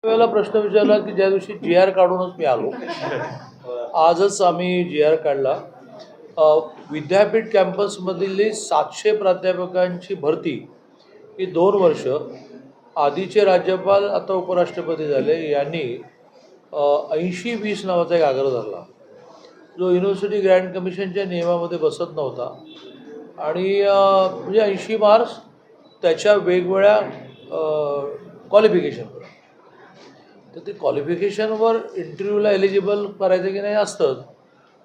वेळेला प्रश्न विचारला की ज्या दिवशी जी आर काढूनच मी आलो, आजच आम्ही जी आर काढला. विद्यापीठ कॅम्पसमधील 700 प्राध्यापकांची भरती ही 2 वर्ष आधीचे राज्यपाल आता उपराष्ट्रपती झाले यांनी 80-20 नावाचा एक आग्रह धरला जो युनिव्हर्सिटी ग्रँट कमिशनच्या नियमामध्ये बसत नव्हता. आणि म्हणजे 80 मार्क्स त्याच्या वेगवेगळ्या क्वालिफिकेशनवर. तर ते क्वालिफिकेशनवर इंटरव्ह्यूला एलिजिबल करायचं की नाही असतं,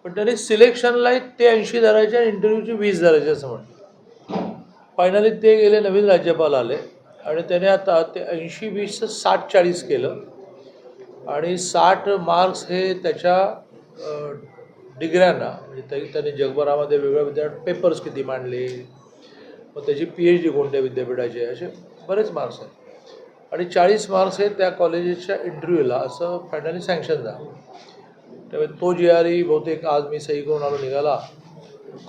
पण त्यांनी सिलेक्शनला ते 80 धरायचे आणि इंटरव्ह्यूची 20 धरायचे असं म्हटलं. फायनली ते गेले, नवीन राज्यपाल आले आणि त्याने आता ते 80-20चं 60-40 केलं आणि 60 मार्क्स हे त्याच्या डिग्र्यांना, म्हणजे त्यांनी जगभरामध्ये वेगवेगळ्या विद्यापीठ पेपर्स किती मांडले, मग त्याची PhD कोणत्या विद्यापीठाचे, असे बरेच मार्क्स आहेत. आणि 40 मार्क्स हे त्या कॉलेजेसच्या इंटरव्ह्यूला असं फायनली सँक्शन झालं. त्यामुळे तो GRE बहुतेक आज मी सही करून आलो निघाला.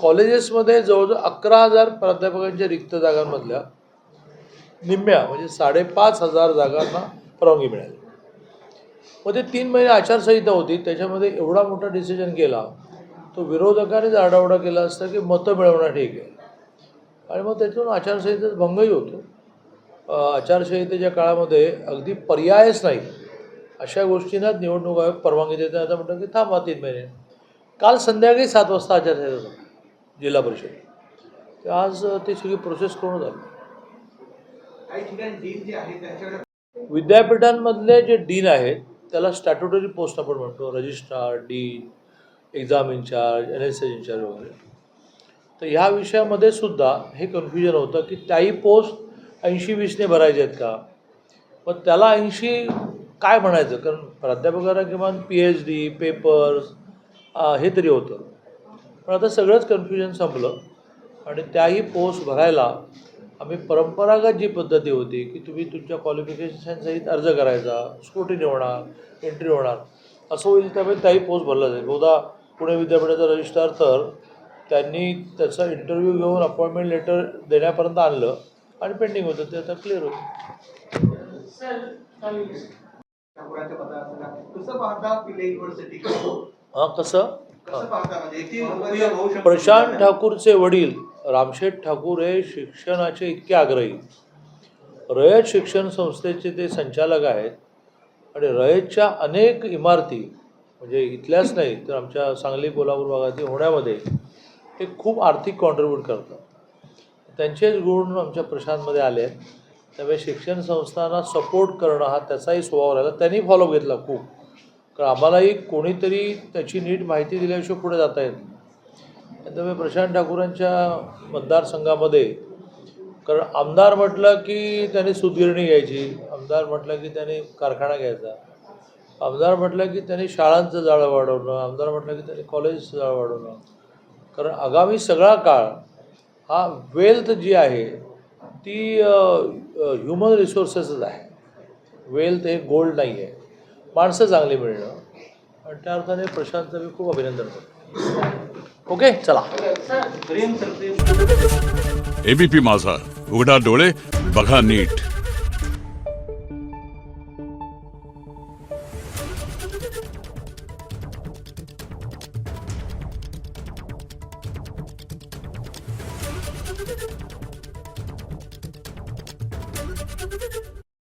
कॉलेजेसमध्ये जवळजवळ 11,000 प्राध्यापकांच्या रिक्त जागांमधल्या निम्म्या म्हणजे 5,500 जागांना परवानगी मिळाली. मग ते 3 महिने आचारसंहिता होती, त्याच्यामध्ये एवढा मोठा डिसिजन केला. तो विरोधकानेच आरडाओरडा केला असता की मतं मिळवणं ठीक आहे, आणि मग त्यातून आचारसंहितेचा भंगही होतो. आचारसंहितेच्या काळामध्ये अगदी पर्यायच नाही अशा गोष्टींना निवडणूक आयोग परवानगी देतात. आता म्हणतात की थांबा 3 महिने. काल संध्याकाळी 7 वाजता आचारसंहिता झाली जिल्हा परिषद. तर आज ती सगळी प्रोसेस करून झाली. विद्यापीठांमधले जे डीन आहेत त्याला स्टॅट्युटरी पोस्ट आपण म्हणतो, registrar, dean, exam incharge, NSS incharge वगैरे. तर ह्या विषयामध्ये सुद्धा हे कन्फ्युजन होतं की त्याही पोस्ट 80-20ने भरायचे आहेत का, मग त्याला 80 काय म्हणायचं, कारण प्राध्यापकांना किमान PhD, पेपर्स हे तरी होतं. पण आता सगळंच कन्फ्युजन संपलं आणि त्याही पोस्ट भरायला आम्ही परंपरागत जी पद्धती होती की तुम्ही तुमच्या क्वालिफिकेशनसहित अर्ज करायचा, स्क्रुटिनी होणार, एंट्री होणार, असं होईल. त्यामुळे त्याही पोस्ट भरला जाईल. बहुधा पुणे विद्यापीठाचा रजिस्ट्रार तर त्यांनी त्याचा इंटरव्ह्यू घेऊन अपॉइंटमेंट लेटर देण्यापर्यंत आणलं आणि पेंडिंग होतं, ते आता क्लिअर होतं. कसं प्रशांत ठाकूरचे वडील रामशेठ ठाकूर हे शिक्षणाचे इतके आग्रही, रयत शिक्षण संस्थेचे ते संचालक आहेत आणि रयतच्या अनेक इमारती म्हणजे इथल्याच नाही तर आमच्या सांगली कोल्हापूर भागातील होण्यामध्ये ते खूप आर्थिक कॉन्ट्रीब्यूट करतात. त्यांचेच गुण आमच्या प्रशांतमध्ये आले आहेत. त्यामुळे शिक्षण संस्थांना सपोर्ट करणं हा त्याचाही स्वभाव राहिला. त्यांनी फॉलो घेतला खूप, कारण आम्हालाही कोणीतरी त्याची नीट माहिती दिल्याशिवाय पुढे जाता येत नाही. त्यामुळे प्रशांत ठाकूरांच्या मतदारसंघामध्ये, कारण आमदार म्हटलं की त्याने सूतगिरणी घ्यायची, आमदार म्हटलं की त्याने कारखाना घ्यायचा, आमदार म्हटलं की त्याने शाळांचं जाळं वाढवणं, आमदार म्हटलं की त्याने कॉलेजचं जाळं वाढवणं. कारण आगामी सगळा काळ हा वेल्थ जी आहे ती ह्युमन रिसोर्सेसच आहे. वेल्थ हे गोल्ड नाही आहे, माणसं चांगली मिळणं. आणि त्या अर्थाने प्रशांतचं मी खूप अभिनंदन करतो. ओके, चला. ABP माझा, उघडा डोळे बघा नीट.